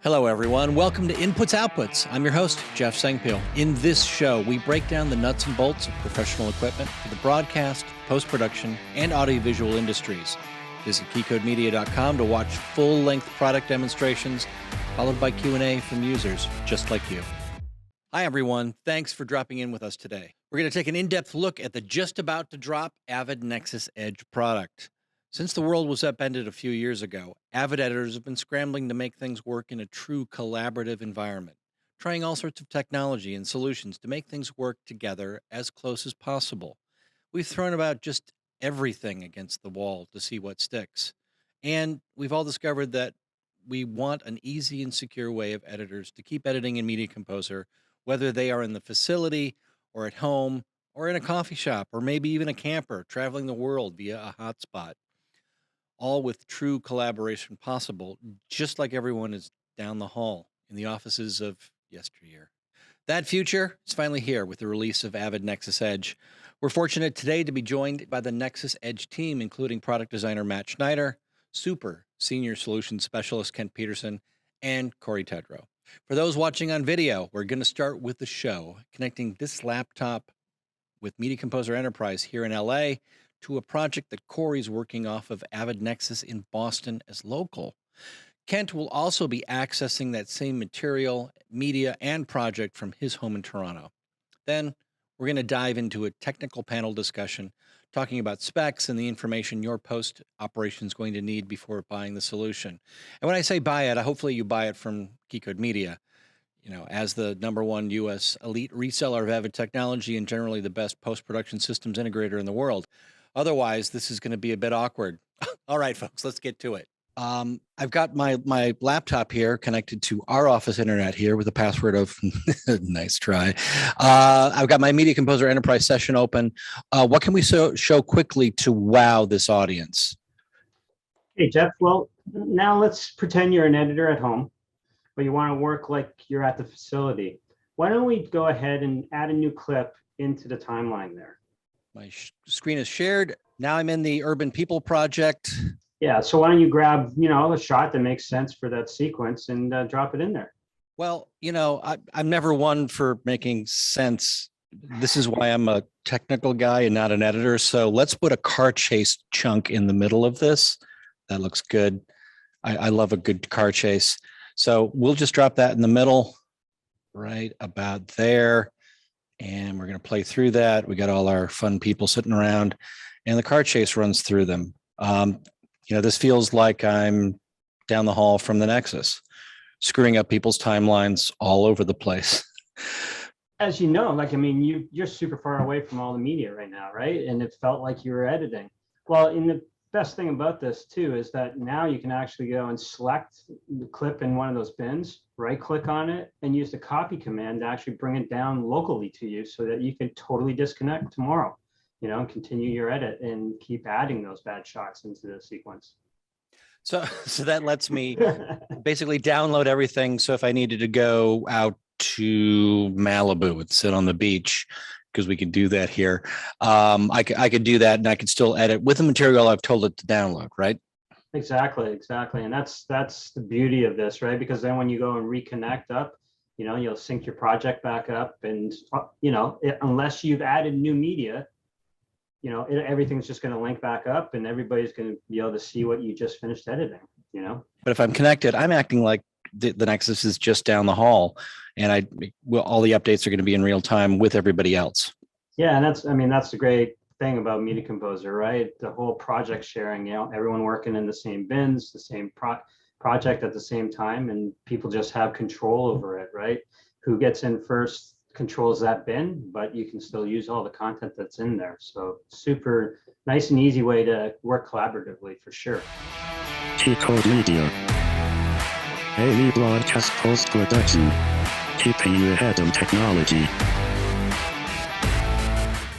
Hello, everyone. Welcome to Inputs Outputs. I'm your host, Jeff Sengpil. In this show, we break down the nuts and bolts of professional equipment for the broadcast, post-production, and audiovisual industries. Visit keycodemedia.com to watch full-length product demonstrations, followed by Q&A from users just like you. Hi, everyone. Thanks for dropping in with us today. We're going to take an in-depth look at the just about to drop Avid NEXIS Edge product. Since the world was upended a few years ago, Avid editors have been scrambling to make things work in a true collaborative environment, trying all sorts of technology and solutions to make things work together as close as possible. We've thrown about just everything against the wall to see what sticks. And we've all discovered that we want an easy and secure way of editors to keep editing in Media Composer, whether they are in the facility or at home or in a coffee shop or maybe even a camper traveling the world via a hotspot. All with true collaboration possible, just like everyone is down the hall in the offices of yesteryear. That future is finally here with the release of Avid NEXIS Edge. We're fortunate today to be joined by the NEXIS Edge team, including product designer Matt Schneider, Super Senior Solutions Specialist Kent Peterson, and Corey Tedrow. For those watching on video, we're going to start with the show, connecting this laptop with Media Composer Enterprise here in LA to a project that Corey's working off of Avid NEXIS in Boston as local. Kent will also be accessing that same material, media, and project from his home in Toronto. Then we're going to dive into a technical panel discussion, talking about specs and the information your post operation is going to need before buying the solution. And when I say buy it, hopefully you buy it from Keycode Media. You know, as the #1 U.S. elite reseller of Avid technology and generally the best post-production systems integrator in the world. Otherwise, this is going to be a bit awkward. All right, folks, let's get to it. I've got my laptop here connected to our office internet here with a password of nice try. I've got my Media Composer Enterprise session open. What can we show quickly to wow this audience? Hey, Jeff. Well, now let's pretend you're an editor at home, but you want to work like you're at the facility. Why don't we go ahead and add a new clip into the timeline there? My screen is shared. Now I'm in the Urban People project. Yeah, so why don't you grab, a shot that makes sense for that sequence and drop it in there. Well, I'm never one for making sense. This is why I'm a technical guy and not an editor. So let's put a car chase chunk in the middle of this. That looks good. I love a good car chase. So we'll just drop that in the middle, right about there. And we're going to play through that. We got all our fun people sitting around and the car chase runs through them. This feels like I'm down the hall from the Nexus, screwing up people's timelines all over the place. As you know, you're super far away from all the media right now, right? And it felt like you were editing. Well, in the best thing about this too is that now you can actually go and select the clip in one of those bins, right click on it and use the copy command to actually bring it down locally to you so that you can totally disconnect tomorrow, and continue your edit and keep adding those bad shots into the sequence. So that lets me basically download everything. So if I needed to go out to Malibu and sit on the beach, because we can do that here. I could do that and I could still edit with the material I've told it to download, right? Exactly. And that's the beauty of this, right? Because then when you go and reconnect up, you'll sync your project back up and, unless you've added new media, everything's just going to link back up and everybody's going to be able to see what you just finished editing, But if I'm connected, I'm acting like the Nexus is just down the hall and all the updates are going to be in real time with everybody else. Yeah. And that's the great thing about Media Composer, right? The whole project sharing, everyone working in the same bins, the same project at the same time, and people just have control over it, right? Who gets in first controls that bin, but you can still use all the content that's in there. So super nice and easy way to work collaboratively for sure. Keycode Media. Daily broadcast post-production. Keeping you ahead of technology.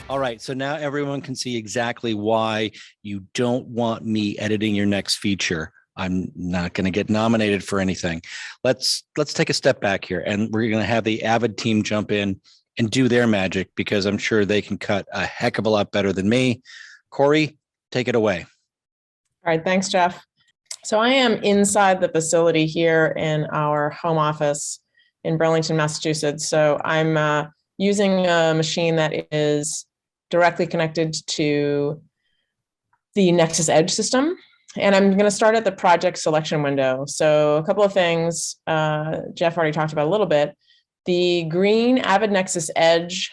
All right, so now everyone can see exactly why you don't want me editing your next feature. I'm not going to get nominated for anything. Let's take a step back here, and we're going to have the Avid team jump in and do their magic because I'm sure they can cut a heck of a lot better than me. Corey, take it away. All right, thanks, Jeff. So I am inside the facility here in our home office in Burlington, Massachusetts. So I'm using a machine that is directly connected to the Nexis Edge system. And I'm going to start at the project selection window. So a couple of things Jeff already talked about a little bit. The green Avid NEXIS Edge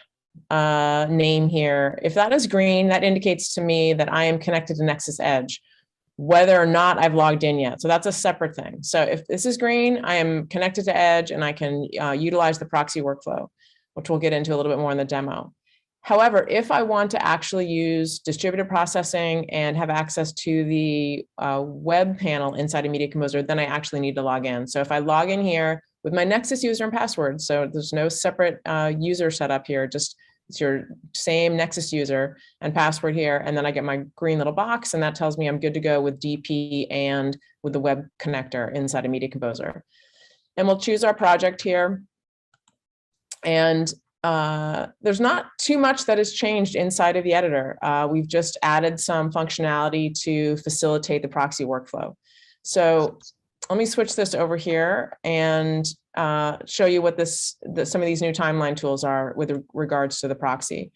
name here, if that is green, that indicates to me that I am connected to Nexis Edge, whether or not I've logged in yet. So that's a separate thing. So if this is green, I am connected to Edge and I can utilize the proxy workflow, which we'll get into a little bit more in the demo. However, if I want to actually use distributed processing and have access to the web panel inside of Media Composer, then I actually need to log in. So if I log in here with my Nexis user and password, so there's no separate user setup here, just it's your same Nexis user and password here, and then I get my green little box, and that tells me I'm good to go with DP and with the web connector inside of Media Composer. And we'll choose our project here. And there's not too much that has changed inside of the editor. We've just added some functionality to facilitate the proxy workflow. So let me switch this over here and show you what some of these new timeline tools are with regards to the proxy.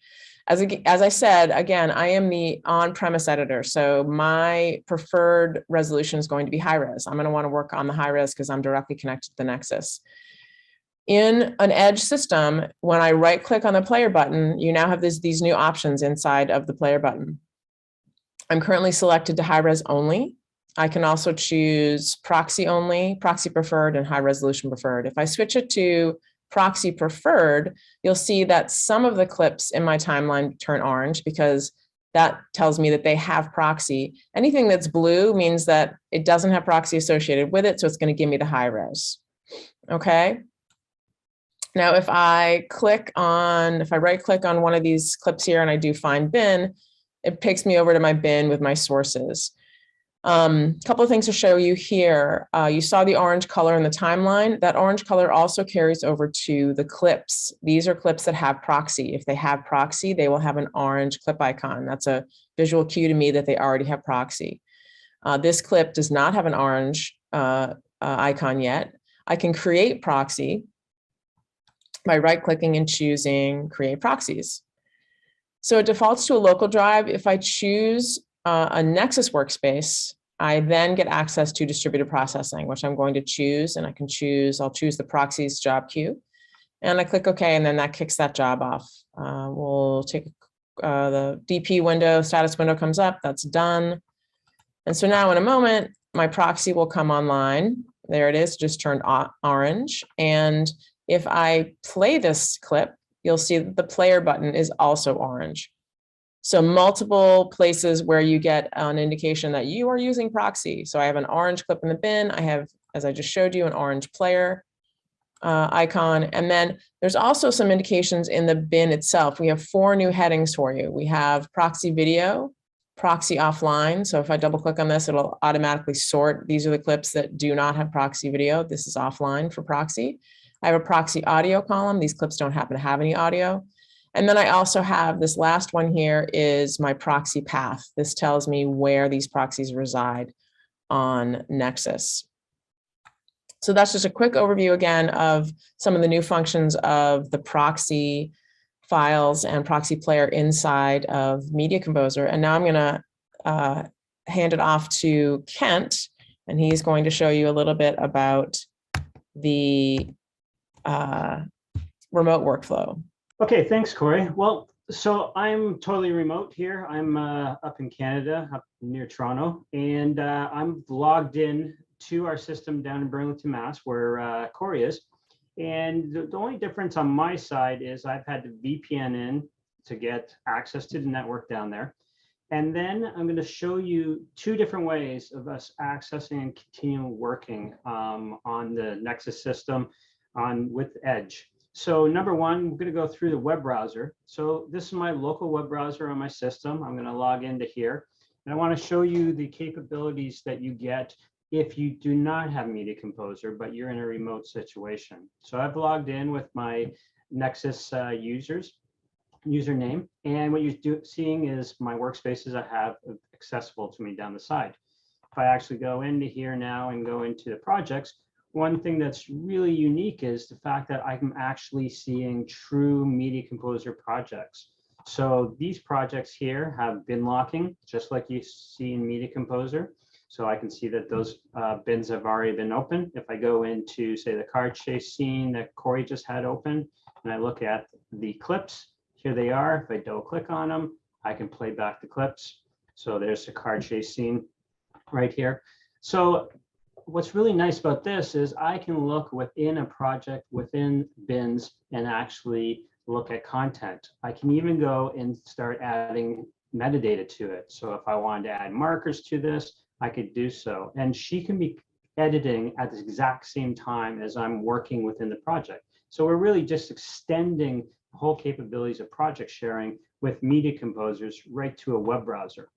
As I said, again, I am the on-premise editor, so my preferred resolution is going to be high res. I'm going to want to work on the high res because I'm directly connected to the Nexis. In an Edge system, when I right click on the player button, you now have these new options inside of the player button. I'm currently selected to high res only. I can also choose proxy only, proxy preferred, and high resolution preferred. If I switch it to proxy preferred, you'll see that some of the clips in my timeline turn orange because that tells me that they have proxy. Anything that's blue means that it doesn't have proxy associated with it, so it's going to give me the high res. Okay. Now, if I right click on one of these clips here and I do find bin, it takes me over to my bin with my sources. Couple of things to show you here. You saw the orange color in the timeline. That orange color also carries over to the clips. These are clips that have proxy. If they have proxy, they will have an orange clip icon. That's a visual cue to me that they already have proxy. This clip does not have an orange icon yet. I can create proxy by right-clicking and choosing Create Proxies. So it defaults to a local drive. If I choose a Nexis workspace, I then get access to distributed processing, which I'm going to choose, and I'll choose the proxies job queue, and I click OK, and then that kicks that job off. We'll take the DP window, status window comes up, that's done. And so now in a moment, my proxy will come online. There it is, just turned orange. And if I play this clip, you'll see that the player button is also orange. So multiple places where you get an indication that you are using proxy. So I have an orange clip in the bin. I have, as I just showed you, an orange player icon. And then there's also some indications in the bin itself. We have 4 new headings for you. We have proxy video, proxy offline. So if I double click on this, it'll automatically sort. These are the clips that do not have proxy video. This is offline for proxy. I have a proxy audio column. These clips don't happen to have any audio. And then I also have this last one here is my proxy path. This tells me where these proxies reside on Nexis. So that's just a quick overview again of some of the new functions of the proxy files and proxy player inside of Media Composer. And now I'm going to hand it off to Kent, and he's going to show you a little bit about the remote workflow. Okay, thanks, Corey. Well, so I'm totally remote here. I'm up in Canada, up near Toronto, and I'm logged in to our system down in Burlington, Mass, where Corey is. And the only difference on my side is I've had to VPN in to get access to the network down there. And then I'm going to show you 2 different ways of us accessing and continuing working on the Nexis system with Edge. So number 1, we're going to go through the web browser. So this is my local web browser on my system. I'm going to log into here, and I want to show you the capabilities that you get if you do not have Media Composer, but you're in a remote situation. So I've logged in with my Nexis username, and what you're seeing is my workspaces I have accessible to me down the side. if I actually go into here now and go into the projects, one thing that's really unique is the fact that I'm actually seeing true Media Composer projects. So these projects here have bin locking, just like you see in Media Composer. So I can see that those bins have already been open. If I go into, say, the car chase scene that Corey just had open, and I look at the clips, here they are. If I double click on them, I can play back the clips. So there's the car chase scene right here. So what's really nice about this is I can look within a project, within bins, and actually look at content. I can even go and start adding metadata to it. So if I wanted to add markers to this, I could do so. And she can be editing at the exact same time as I'm working within the project. So we're really just extending the whole capabilities of project sharing with Media Composers right to a web browser.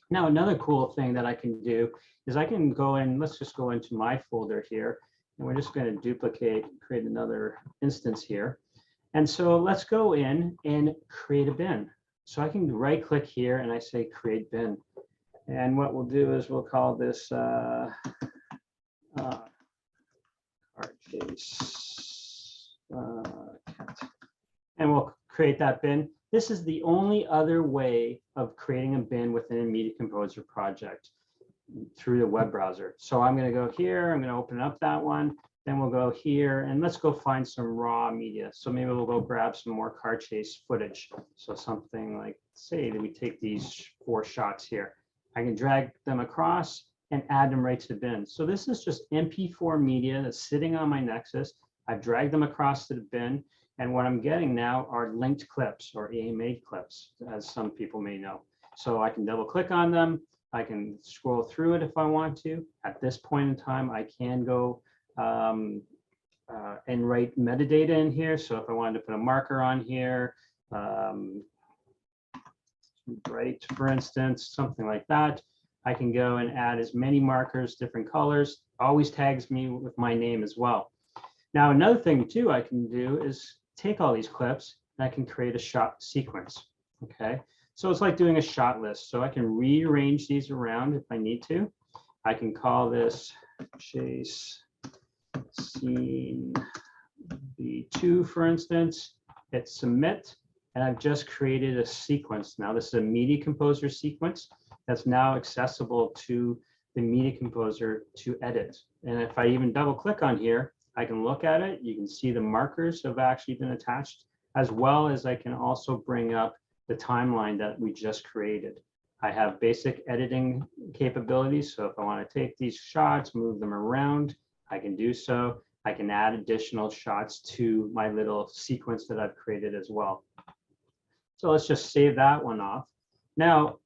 Now, another cool thing that I can do is I can go in, let's just go into my folder here, and we're just going to duplicate, create another instance here. And so let's go in and create a bin. So I can right click here and I say create bin. And what we'll do is we'll call this car chase cat. And we'll create that bin. This is the only other way of creating a bin within a Media Composer project through the web browser. So I'm going to go here, I'm going to open up that one, then we'll go here and let's go find some raw media. So maybe we'll go grab some more car chase footage. So something like, say that we take these 4 shots here. I can drag them across and add them right to the bin. So this is just MP4 media that's sitting on my Nexus. I've dragged them across to the bin. And what I'm getting now are linked clips or AMA clips, as some people may know. So I can double click on them. I can scroll through it if I want to. At this point in time, I can go and write metadata in here. So if I wanted to put a marker on here, right, for instance, something like that, I can go and add as many markers, different colors, always tags me with my name as well. Now, another thing too I can do is take all these clips and I can create a shot sequence, okay? So it's like doing a shot list. So I can rearrange these around if I need to. I can call this chase scene B2, for instance, hit submit, and I've just created a sequence. Now this is a Media Composer sequence that's now accessible to the Media Composer to edit. And if I even double click on here, I can look at it. You can see the markers have actually been attached, as well as I can also bring up the timeline that we just created. I have basic editing capabilities. So if I want to take these shots, move them around, I can do so. I can add additional shots to my little sequence that I've created as well. So let's just save that one off. Now,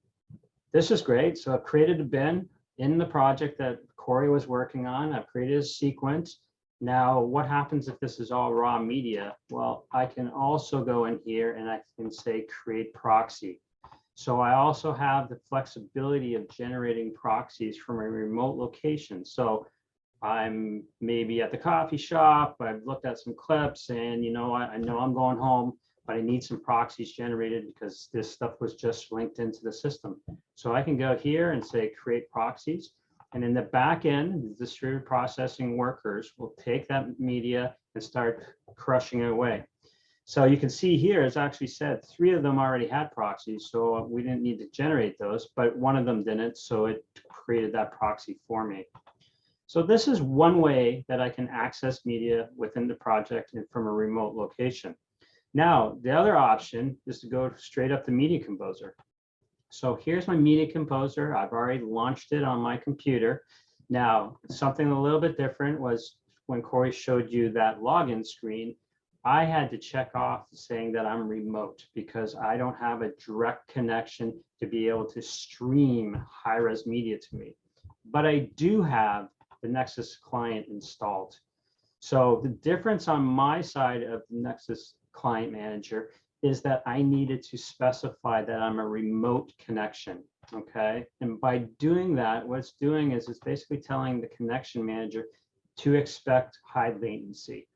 this is great. So I've created a bin in the project that Corey was working on. I've created a sequence. Now, what happens if this is all raw media? Well, I can also go in here and I can say create proxy. So I also have the flexibility of generating proxies from a remote location. So I'm maybe at the coffee shop, I've looked at some clips and I know I'm going home, but I need some proxies generated because this stuff was just linked into the system. So I can go here and say create proxies. And in the back end, the distributed processing workers will take that media and start crushing it away. So you can see here, it's actually said 3 of them already had proxies, so we didn't need to generate those, but one of them didn't, so it created that proxy for me. So this is one way that I can access media within the project and from a remote location. Now, the other option is to go straight up to Media Composer. So here's my Media Composer. I've already launched it on my computer. Now, something a little bit different was when Corey showed you that login screen, I had to check off saying that I'm remote because I don't have a direct connection to be able to stream high-res media to me. But I do have the Nexus client installed. So the difference on my side of the Nexus Client Manager is that I needed to specify that I'm a remote connection, okay? And by doing that, what it's doing is it's basically telling the connection manager to expect high latency.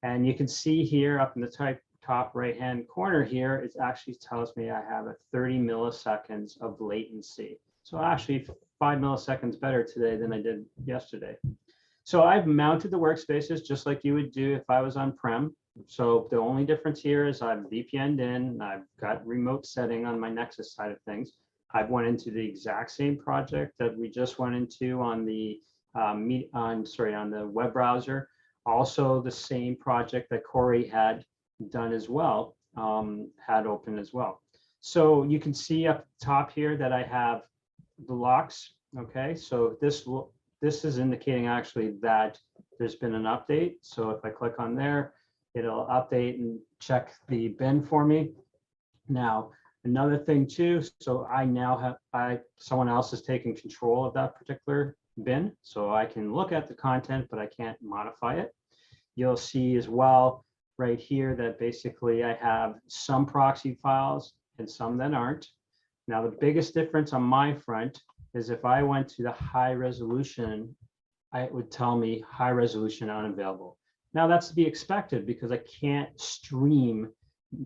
And you can see here up in the top right-hand corner here, it actually tells me I have a 30 milliseconds of latency. So actually 5 milliseconds better today than I did yesterday. So I've mounted the workspaces just like you would do if I was on-prem. So the only difference here is I've VPN'd in, I've got remote setting on my Nexus side of things. I've went into the exact same project that we just went into on the on the web browser. Also the same project that Corey had done as well, had open as well. So you can see up top here that I have the locks. Okay, so this is indicating actually that there's been an update. So if I click on there, it'll update and check the bin for me. Now, another thing too, so I now have, someone else is taking control of that particular bin. So I can look at the content, but I can't modify it. You'll see as well right here that basically I have some proxy files and some that aren't. Now, the biggest difference on my front is if I went to the high resolution, it would tell me high resolution unavailable. Now that's to be expected because I can't stream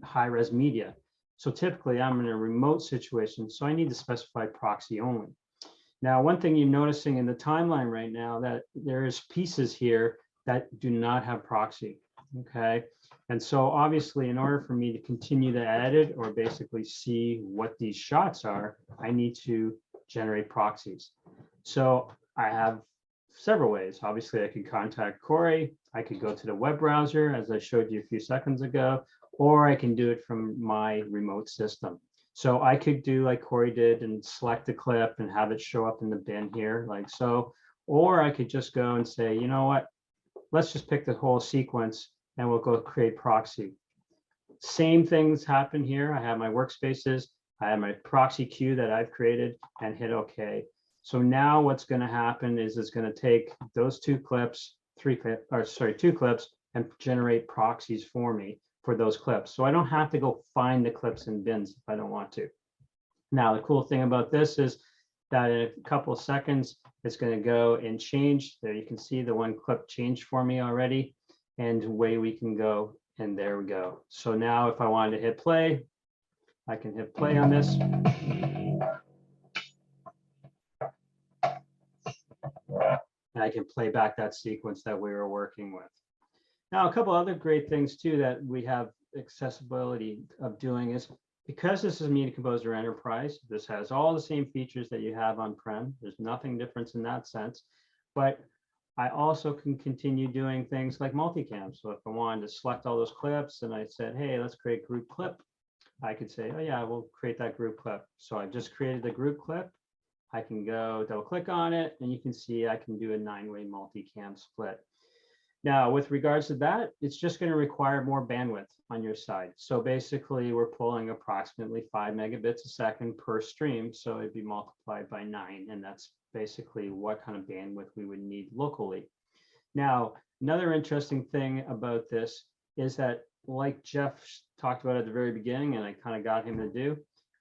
high res media. So typically I'm in a remote situation, so I need to specify proxy only. Now, one thing you're noticing in the timeline right now that there's pieces here that do not have proxy, okay? And so obviously in order for me to continue to edit or basically see what these shots are, I need to generate proxies. So I have several ways. Obviously I could contact Corey, I could go to the web browser as I showed you a few seconds ago, or I can do it from my remote system. So I could do like Corey did and select a clip and have it show up in the bin here like so, or I could just go and say, you know what, let's just pick the whole sequence and we'll go create proxy. Same things happen here. I have my workspaces, I have my proxy queue that I've created and hit OK. So now what's going to happen is it's going to take those two clips, two clips and generate proxies for me for those clips. So I don't have to go find the clips in bins if I don't want to. Now, the cool thing about this is that in a couple of seconds, it's going to go and change. There you can see the one clip changed for me already. And away we can go. And there we go. So now if I wanted to hit play, I can hit play on this. And I can play back that sequence that we were working with. Now, a couple other great things too that we have accessibility of doing is because this is Media Composer Enterprise, this has all the same features that you have on-prem. There's nothing different in that sense, but I also can continue doing things like multicam. So if I wanted to select all those clips and I said, hey, let's create group clip, I could say, oh yeah, we'll create that group clip. So I just created the group clip. I can go double click on it and you can see I can do a 9-way multicam split. Now, with regards to that, it's just going to require more bandwidth on your side. So basically, we're pulling approximately 5 megabits a second per stream. So it'd be multiplied by 9. And that's basically what kind of bandwidth we would need locally. Now, another interesting thing about this is that, like Jeff talked about at the very beginning, and I kind of got him to do,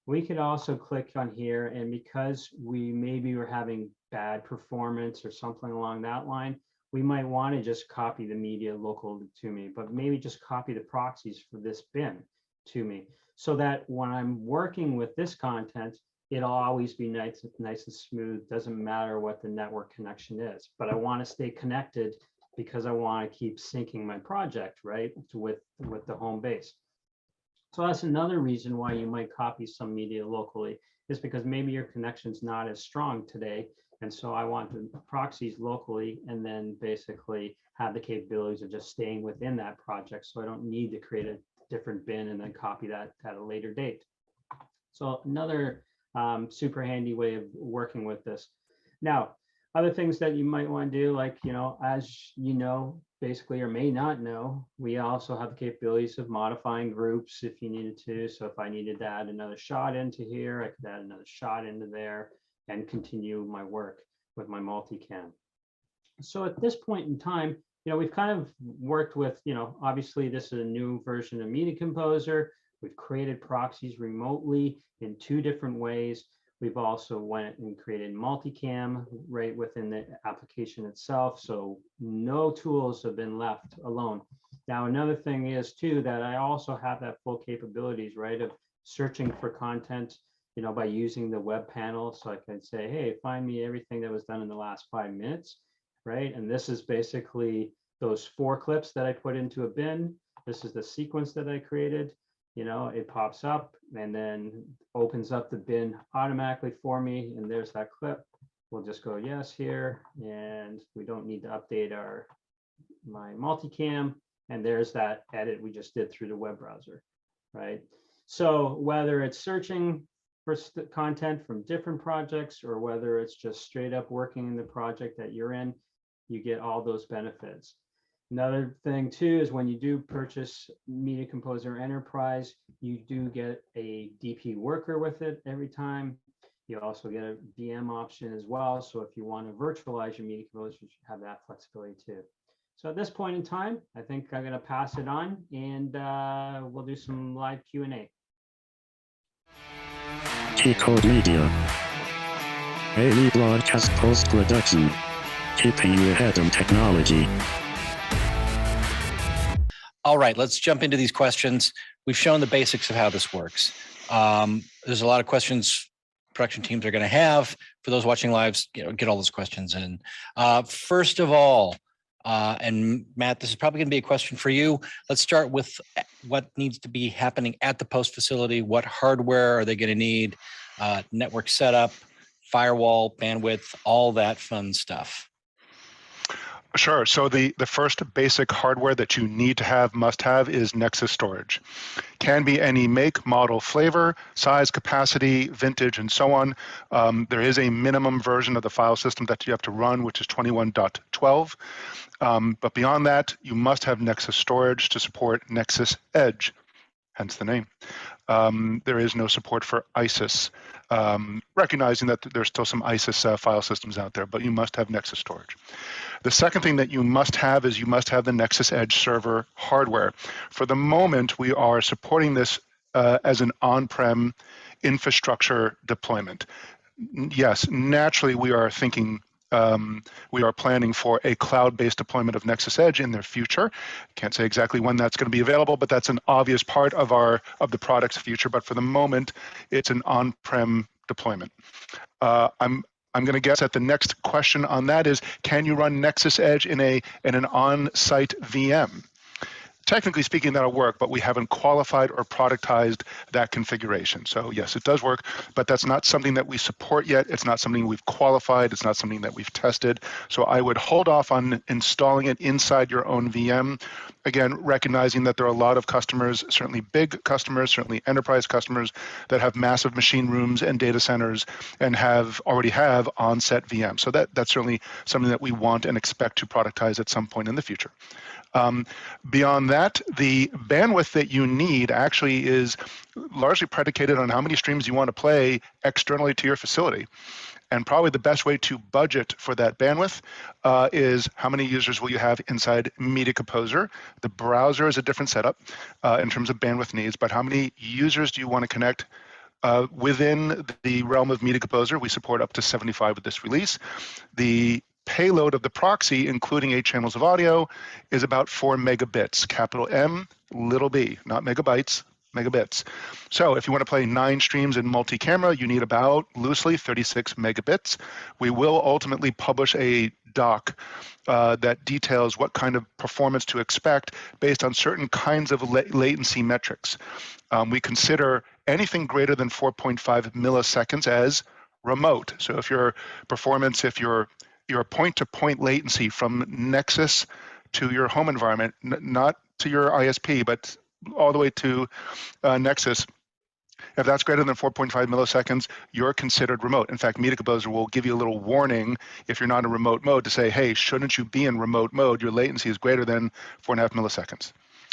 we could also click on here. And because we maybe were having bad performance or something along that line, we might want to just copy the media local to me, but maybe just copy the proxies for this bin to me so that when I'm working with this content, it'll always be nice and smooth. Doesn't matter what the network connection is, but I want to stay connected because I want to keep syncing my project, right, with the home base. So that's another reason why you might copy some media locally is because maybe your connection's not as strong today. And so I want the proxies locally and then basically have the capabilities of just staying within that project. So I don't need to create a different bin and then copy that at a later date. So another super handy way of working with this. Now, other things that you might want to do, like, as you know, basically, or may not know, we also have the capabilities of modifying groups if you needed to. So if I needed to add another shot into here, I could add another shot into there and continue my work with my multicam. So at this point in time, we've kind of worked with, obviously this is a new version of Media Composer. We've created proxies remotely in 2 different ways. We've also went and created multicam right within the application itself. So no tools have been left alone. Now, another thing is too, that I also have that full capabilities, right, of searching for content, by using the web panel. So I can say, hey, find me everything that was done in the last 5 minutes, right? And this is basically those 4 clips that I put into a bin. This is the sequence that I created. It pops up and then opens up the bin automatically for me. And there's that clip. We'll just go yes here, and we don't need to update my multicam. And there's that edit we just did through the web browser, right? So whether it's searching for content from different projects or whether it's just straight up working in the project that you're in, you get all those benefits. Another thing too is when you do purchase Media Composer Enterprise, you do get a DP worker with it every time. You also get a VM option as well. So if you want to virtualize your Media Composer, you should have that flexibility too. So at this point in time, I think I'm going to pass it on, and we'll do some live Q&A. T-Code Media. Daily broadcast post-production. Keeping you ahead in technology. All right, let's jump into these questions. We've shown the basics of how this works. There's a lot of questions production teams are going to have. For those watching live, get all those questions in. First of all, and Matt, this is probably going to be a question for you. Let's start with what needs to be happening at the post facility. What hardware are they going to need? Network setup, firewall, bandwidth, all that fun stuff. Sure. So the first basic hardware that you need to have, must have, is NEXIS storage. Can be any make, model, flavor, size, capacity, vintage, and so on. There is a minimum version of the file system that you have to run, which is 21.12. But beyond that, you must have NEXIS storage to support NEXIS Edge, hence the name. There is no support for ISIS, recognizing that there's still some ISIS file systems out there, but you must have NEXIS storage. The second thing that you must have is you must have the NEXIS Edge server hardware. For the moment, we are supporting this as an on-prem infrastructure deployment. Yes, naturally, we are thinking, we are planning for a cloud-based deployment of NEXIS Edge in the future. Can't say exactly when that's going to be available, but that's an obvious part of the product's future. But for the moment, it's an on-prem deployment. I'm going to guess that the next question on that is, can you run NEXIS Edge in an on-site VM? Technically speaking, that'll work, but we haven't qualified or productized that configuration. So yes, it does work, but that's not something that we support yet. It's not something we've qualified. It's not something that we've tested. So I would hold off on installing it inside your own VM. Again, recognizing that there are a lot of customers, certainly big customers, certainly enterprise customers, that have massive machine rooms and data centers and already have on-set VMs. So that's certainly something that we want and expect to productize at some point in the future. Beyond that, the bandwidth that you need actually is largely predicated on how many streams you want to play externally to your facility. And probably the best way to budget for that bandwidth is how many users will you have inside Media Composer. The browser is a different setup in terms of bandwidth needs, but how many users do you want to connect within the realm of Media Composer? We support up to 75 with this release. The payload of the proxy, including 8 channels of audio, is about 4 megabits, capital M, little b, not megabytes, megabits. So if you want to play 9 streams in multi-camera, you need about, loosely, 36 megabits. We will ultimately publish a doc that details what kind of performance to expect based on certain kinds of latency metrics. We consider anything greater than 4.5 milliseconds as remote. So if your performance, if your point-to-point latency from NEXIS to your home environment, not to your ISP, but all the way to NEXIS, if that's greater than 4.5 milliseconds, you're considered remote. In fact, Media Composer will give you a little warning if you're not in remote mode to say, hey, shouldn't you be in remote mode? Your latency is greater than 4.5 milliseconds.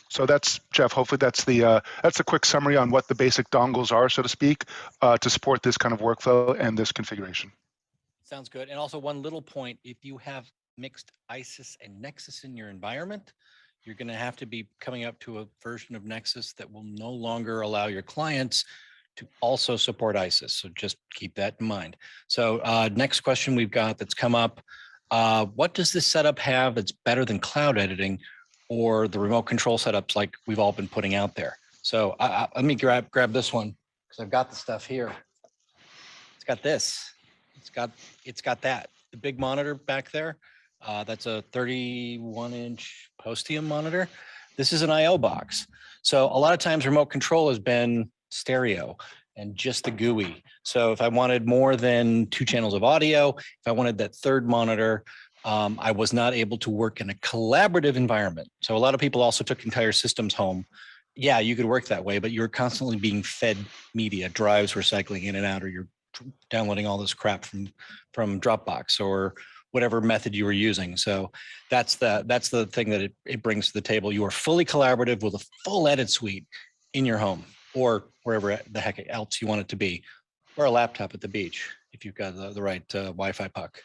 So that's, Jeff, hopefully that's the quick summary on what the basic dongles are, so to speak, to support this kind of workflow and this configuration. Sounds good. And also one little point, if you have mixed ISIS and NEXIS in your environment, you're going to have to be coming up to a version of NEXIS that will no longer allow your clients to also support ISIS. So just keep that in mind. So next question we've got that's come up, what does this setup have that's better than cloud editing or the remote control setups like we've all been putting out there? So let me grab this one because I've got the stuff here. got this. It's got that. The big monitor back there. That's a 31-inch Postium monitor. This is an I/O box. So a lot of times remote control has been stereo and just the GUI. So if I wanted more than 2 channels of audio, if I wanted that third monitor, I was not able to work in a collaborative environment. So a lot of people also took entire systems home. Yeah, you could work that way, but you're constantly being fed media, drives were cycling in and out, or you're downloading all this crap from Dropbox or whatever method you were using. So that's the thing that it brings to the table. You are fully collaborative with a full edit suite in your home or wherever the heck else you want it to be, or a laptop at the beach if you've got the right Wi-Fi puck.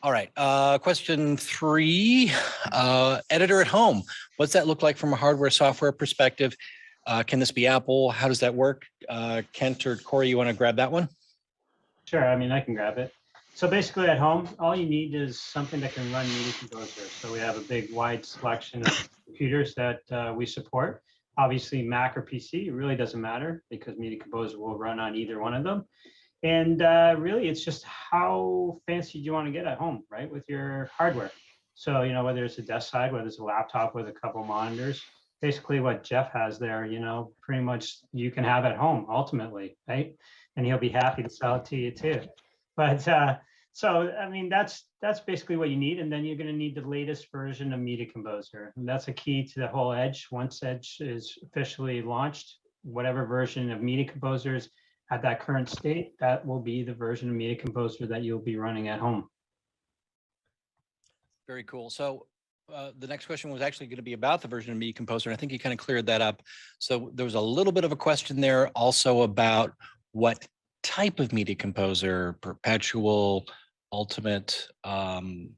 All right, question 3, editor at home. What's that look like from a hardware software perspective? Can this be Apple? How does that work? Kent or Corey, you want to grab that one? Sure, I mean, I can grab it. So basically at home, all you need is something that can run Media Composer. So we have a big wide selection of computers that we support. Obviously Mac or PC, it really doesn't matter because Media Composer will run on either one of them. And really it's just how fancy do you want to get at home, right? With your hardware. So, you know, whether it's a desk side, whether it's a laptop with a couple monitors, basically what Jeff has there, you know, pretty much you can have at home ultimately, right? And he'll be happy to sell it to you too. But so, I mean, that's basically what you need. And then you're going to need the latest version of Media Composer. And that's a key to the whole Edge. Once Edge is officially launched, whatever version of Media Composer is at that current state, that will be the version of Media Composer that you'll be running at home. Very cool. So the next question was actually going to be about the version of Media Composer, and I think you kind of cleared that up. So there was a little bit of a question there also about what type of Media Composer, perpetual, ultimate, and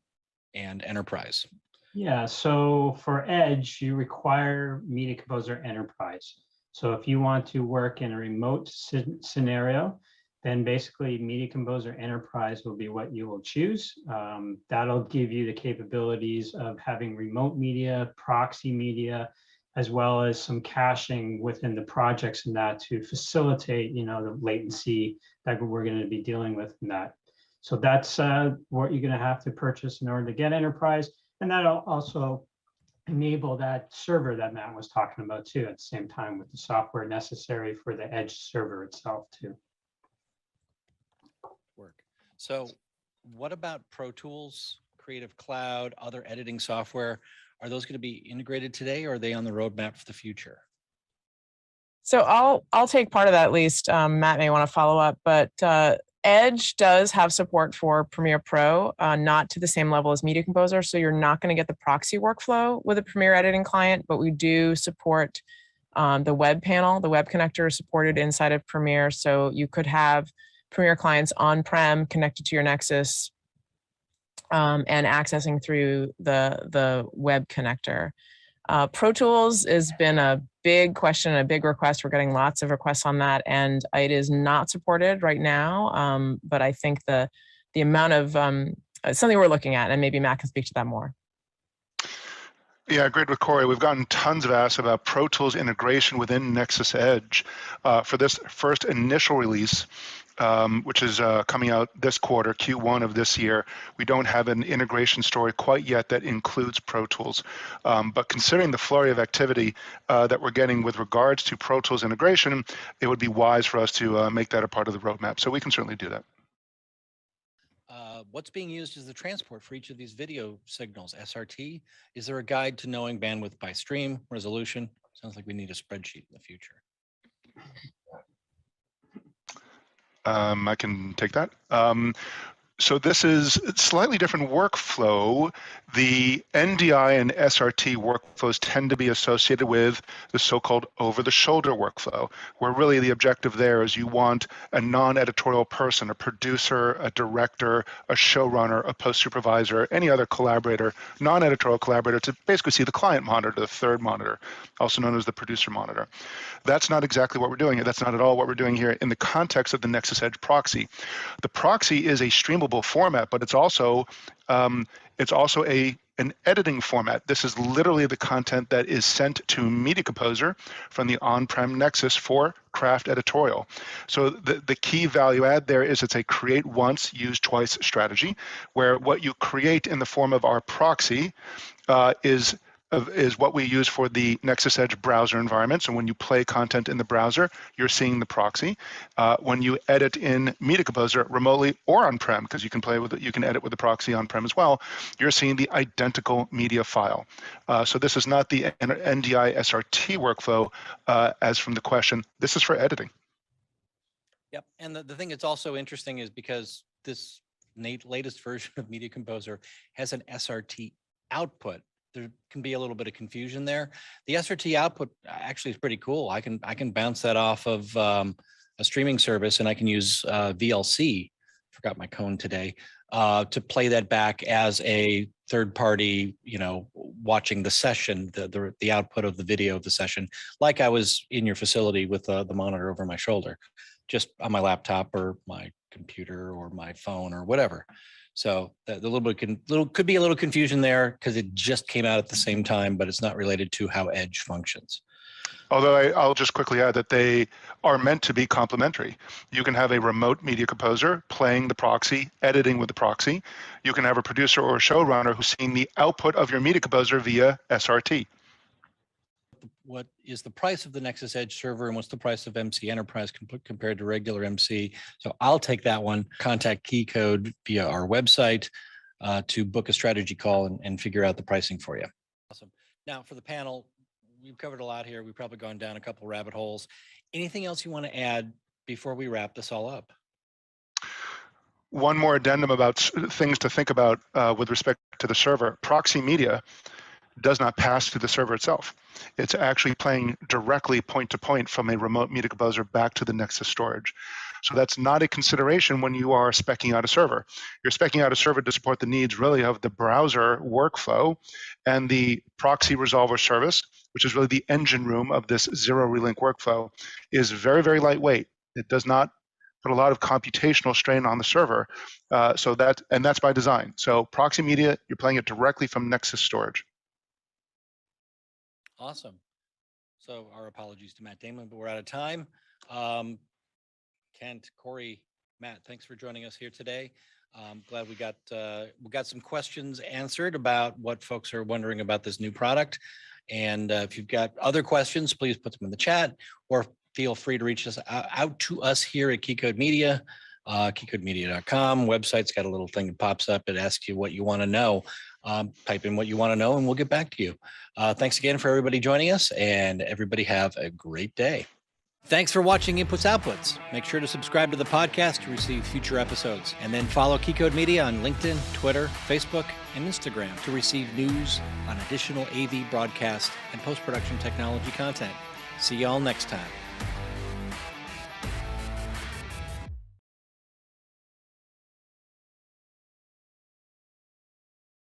enterprise. Yeah, so for Edge, you require Media Composer Enterprise. So if you want to work in a remote scenario, then basically Media Composer Enterprise will be what you will choose. That'll give you the capabilities of having remote media, proxy media, as well as some caching within the projects and that to facilitate, you know, the latency that we're going to be dealing with in that. So that's what you're going to have to purchase in order to get Enterprise. And that'll also enable that server that Matt was talking about too, at the same time with the software necessary for the Edge server itself too. Work. So what about Pro Tools, Creative Cloud, other editing software? Are those going to be integrated today, or are they on the roadmap for the future? So I'll take part of that at least. Matt may want to follow up, but Edge does have support for Premiere Pro, not to the same level as Media Composer. So you're not going to get the proxy workflow with a Premiere editing client, but we do support the web panel. The web connector is supported inside of Premiere. So you could have Premiere clients on-prem connected to your Nexus and accessing through the web connector. Pro Tools has been a big question, a big request. We're getting lots of requests on that, and it is not supported right now. But I think the amount of something we're looking at, and maybe Matt can speak to that more. Yeah, I agreed with Corey. We've gotten tons of asks about Pro Tools integration within Nexus Edge. For this first initial release, which is coming out this quarter, Q1 of this year, we don't have an integration story quite yet that includes Pro Tools. But considering the flurry of activity that we're getting with regards to Pro Tools integration, it would be wise for us to make that a part of the roadmap. So we can certainly do that. What's being used as the transport for each of these video signals? SRT? Is there a guide to knowing bandwidth by stream, resolution? Sounds like we need a spreadsheet in the future. I can take that. So this is a slightly different workflow. The NDI and SRT workflows tend to be associated with the so-called over-the-shoulder workflow, where really the objective there is you want a non-editorial person, a producer, a director, a showrunner, a post-supervisor, any other collaborator, non-editorial collaborator to basically see the client monitor, the third monitor, also known as the producer monitor. That's not exactly what we're doing here. That's not at all what we're doing here in the context of the Nexus Edge proxy. The proxy is a streamable format, but it's also a an editing format. This is literally the content that is sent to Media Composer from the on-prem Nexus for craft editorial. So the key value add there is it's a create once, use twice strategy, where what you create in the form of our proxy is what we use for the Nexus Edge browser environment. So when you play content in the browser, you're seeing the proxy. When you edit in Media Composer remotely or on-prem, because you can play with it, you can edit with the proxy on-prem as well, you're seeing the identical media file. So this is not the NDI SRT workflow as from the question. This is for editing. Yep. And the thing that's also interesting is because this latest version of Media Composer has an SRT output. There can be a little bit of confusion there. The SRT output actually is pretty cool. I can bounce that off of a streaming service, and I can use VLC. Forgot my cone today to play that back as a third party. Watching the session, the output of the video of the session, like I was in your facility with the monitor over my shoulder, just on my laptop or my computer or my phone or whatever. So the could be a little confusion there because it just came out at the same time, but it's not related to how Edge functions. Although I'll just quickly add that they are meant to be complementary. You can have a remote Media Composer playing the proxy, editing with the proxy. You can have a producer or a showrunner who's seeing the output of your Media Composer via SRT. What is the price of the Nexus Edge server and what's the price of MC Enterprise compared to regular MC? So I'll take that one. Contact KeyCode via our website to book a strategy call and figure out the pricing for you. Awesome. Now for the panel, we've covered a lot here. We've probably gone down a couple rabbit holes. Anything else you want to add before we wrap this all up? One more addendum about things to think about with respect to the server. Proxy media does not pass through the server itself. It's actually playing directly point to point from a remote Media Composer back to the Nexus storage. So that's not a consideration when you are speccing out a server. You're speccing out a server to support the needs really of the browser workflow, and the proxy resolver service, which is really the engine room of this zero relink workflow, is very, very lightweight. It does not put a lot of computational strain on the server. And that's by design. So proxy media, you're playing it directly from Nexus storage. Awesome. So our apologies to Matt Damon, but we're out of time. Kent, Corey, Matt, thanks for joining us here today. Glad we got some questions answered about what folks are wondering about this new product. And if you've got other questions, please put them in the chat or feel free to reach us out to us here at KeyCode Media. KeyCodeMedia.com website's got a little thing that pops up. It asks you what you want to know. Type in what you want to know and we'll get back to you. Thanks again for everybody joining us, and everybody have a great day. Thanks for watching Inputs Outputs. Make sure to subscribe to the podcast to receive future episodes, and then follow KeyCode Media on LinkedIn, Twitter, Facebook, and Instagram to receive news on additional AV broadcast and post-production technology content. See y'all next time.